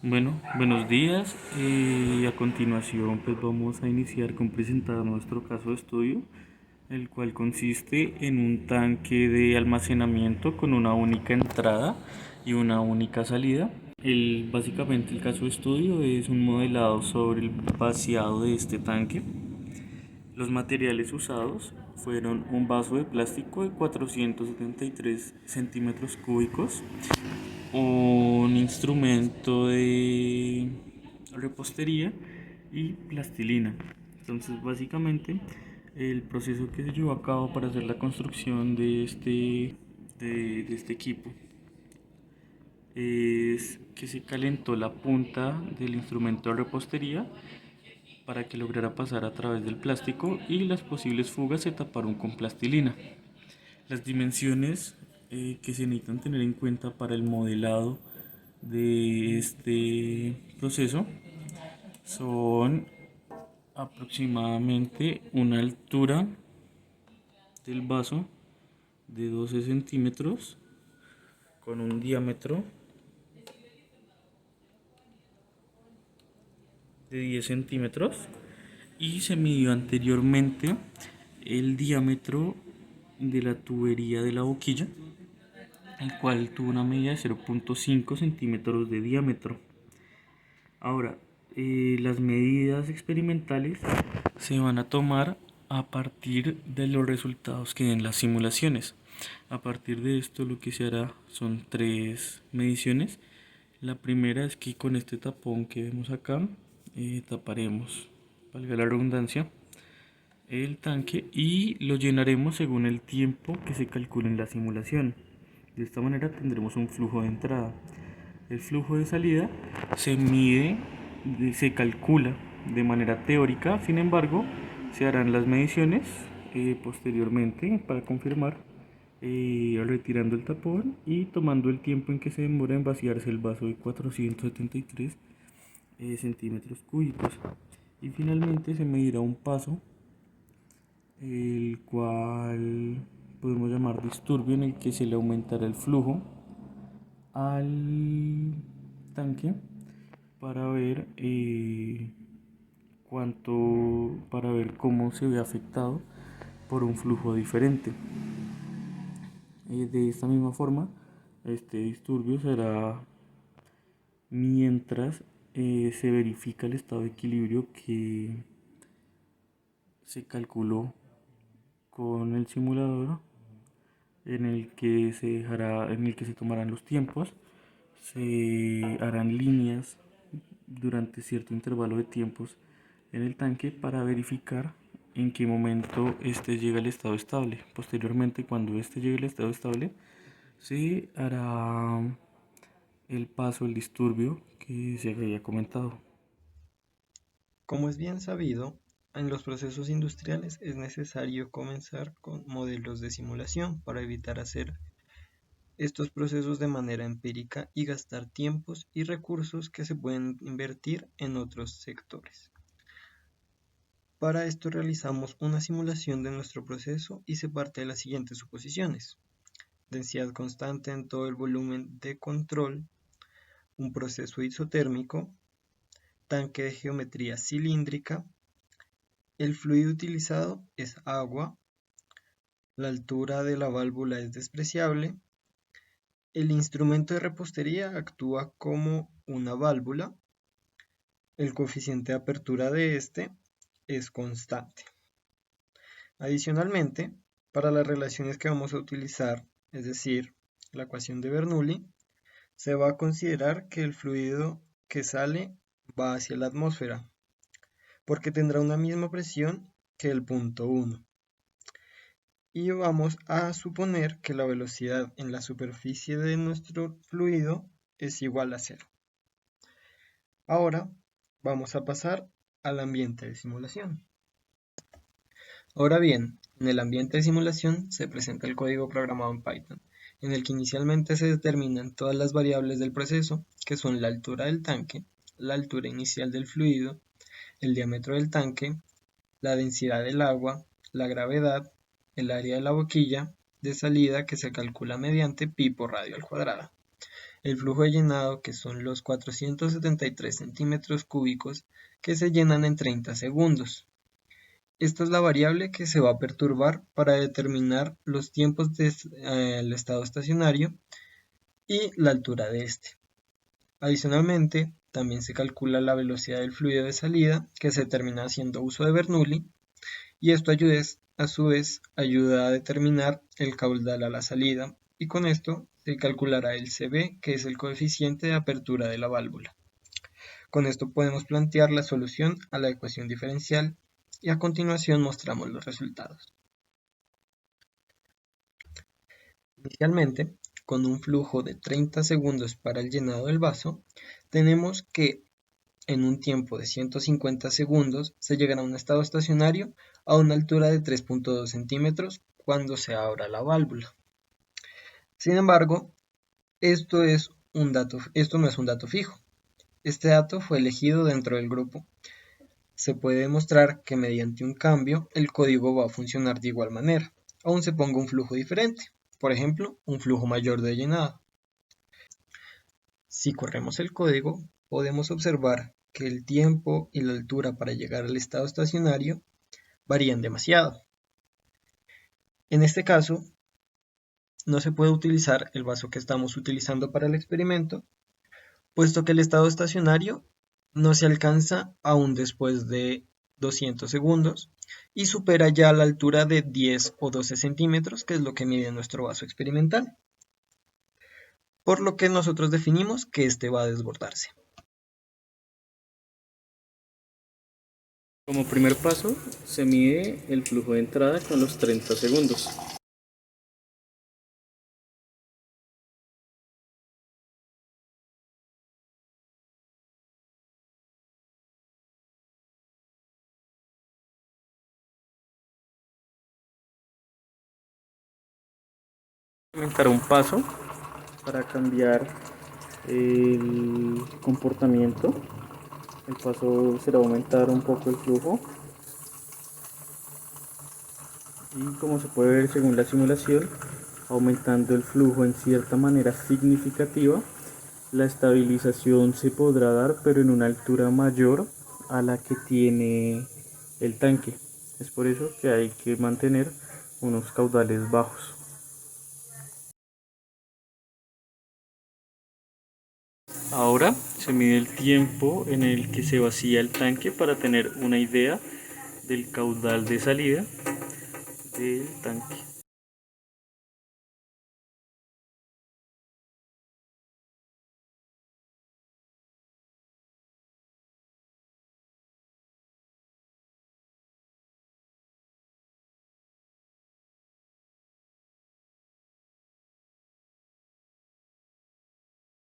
Bueno, buenos días. A continuación, pues vamos a iniciar con presentar nuestro caso de estudio, el cual consiste en un tanque de almacenamiento con una única entrada y una única salida. Básicamente el caso de estudio es un modelado sobre el vaciado de este tanque. Los materiales usados fueron un vaso de plástico de 473 centímetros cúbicos, un instrumento de repostería y plastilina. Entonces, básicamente, el proceso que se llevó a cabo para hacer la construcción de este equipo es que se calentó la punta del instrumento de repostería para que lograra pasar a través del plástico y las posibles fugas se taparon con plastilina. Las dimensiones que se necesitan tener en cuenta para el modelado de este proceso son aproximadamente una altura del vaso de 12 centímetros con un diámetro de 10 centímetros y se midió anteriormente el diámetro de la tubería de la boquilla, el cual tuvo una medida de 0.5 centímetros de diámetro. Ahora, las medidas experimentales se van a tomar a partir de los resultados que den las simulaciones. A partir de esto lo que se hará son tres mediciones. La primera es que con este tapón que vemos acá taparemos, valga la redundancia, el tanque y lo llenaremos según el tiempo que se calcule en la simulación. De esta manera tendremos un flujo de entrada. El flujo de salida se mide, se calcula de manera teórica, sin embargo, se harán las mediciones posteriormente para confirmar, retirando el tapón y tomando el tiempo en que se demora en vaciarse el vaso de 473 centímetros cúbicos. Y finalmente se medirá un paso, el cual podemos llamar disturbio, en el que se le aumentará el flujo al tanque para ver para ver cómo se ve afectado por un flujo diferente. De esta misma forma, este disturbio será mientras se verifica el estado de equilibrio que se calculó con el simulador, en el que se tomarán los tiempos, se harán líneas durante cierto intervalo de tiempos en el tanque para verificar en qué momento este llega al estado estable. Posteriormente, cuando este llegue al estado estable, se hará el paso, el disturbio que se había comentado. Como es bien sabido, en los procesos industriales es necesario comenzar con modelos de simulación para evitar hacer estos procesos de manera empírica y gastar tiempos y recursos que se pueden invertir en otros sectores. Para esto realizamos una simulación de nuestro proceso y se parte de las siguientes suposiciones: densidad constante en todo el volumen de control, un proceso isotérmico, tanque de geometría cilíndrica, el fluido utilizado es agua, la altura de la válvula es despreciable, el instrumento de repostería actúa como una válvula, el coeficiente de apertura de este es constante. Adicionalmente, para las relaciones que vamos a utilizar, es decir, la ecuación de Bernoulli, se va a considerar que el fluido que sale va hacia la atmósfera, porque tendrá una misma presión que el punto 1. Y vamos a suponer que la velocidad en la superficie de nuestro fluido es igual a 0. Ahora vamos a pasar al ambiente de simulación. Ahora bien, en el ambiente de simulación se presenta el código programado en Python, en el que inicialmente se determinan todas las variables del proceso, que son la altura del tanque, la altura inicial del fluido, el diámetro del tanque, la densidad del agua, la gravedad, el área de la boquilla de salida, que se calcula mediante pi por radio al cuadrado. el flujo de llenado, que son los 473 centímetros cúbicos que se llenan en 30 segundos. Esta es la variable que se va a perturbar para determinar los tiempos del estado estacionario y la altura de este. Adicionalmente, también se calcula la velocidad del fluido de salida, que se determina haciendo uso de Bernoulli, y esto a su vez ayuda a determinar el caudal a la salida, y con esto se calculará el CB, que es el coeficiente de apertura de la válvula. Con esto podemos plantear la solución a la ecuación diferencial y a continuación mostramos los resultados. Inicialmente, con un flujo de 30 segundos para el llenado del vaso, tenemos que en un tiempo de 150 segundos se llegará a un estado estacionario a una altura de 3.2 centímetros cuando se abra la válvula. Sin embargo, esto no es un dato fijo. Este dato fue elegido dentro del grupo. Se puede demostrar que mediante un cambio el código va a funcionar de igual manera, aun se ponga un flujo diferente, por ejemplo, un flujo mayor de llenado. Si corremos el código, podemos observar que el tiempo y la altura para llegar al estado estacionario varían demasiado. En este caso, no se puede utilizar el vaso que estamos utilizando para el experimento, puesto que el estado estacionario no se alcanza aún después de 200 segundos y supera ya la altura de 10 o 12 centímetros, que es lo que mide nuestro vaso experimental, por lo que nosotros definimos que este va a desbordarse. Como primer paso, se mide el flujo de entrada con los 30 segundos. Implementar un paso para cambiar el comportamiento. El paso será aumentar un poco el flujo. Y como se puede ver según la simulación, aumentando el flujo en cierta manera significativa, la estabilización se podrá dar, pero en una altura mayor a la que tiene el tanque. Es por eso que hay que mantener unos caudales bajos. Ahora se mide el tiempo en el que se vacía el tanque para tener una idea del caudal de salida del tanque.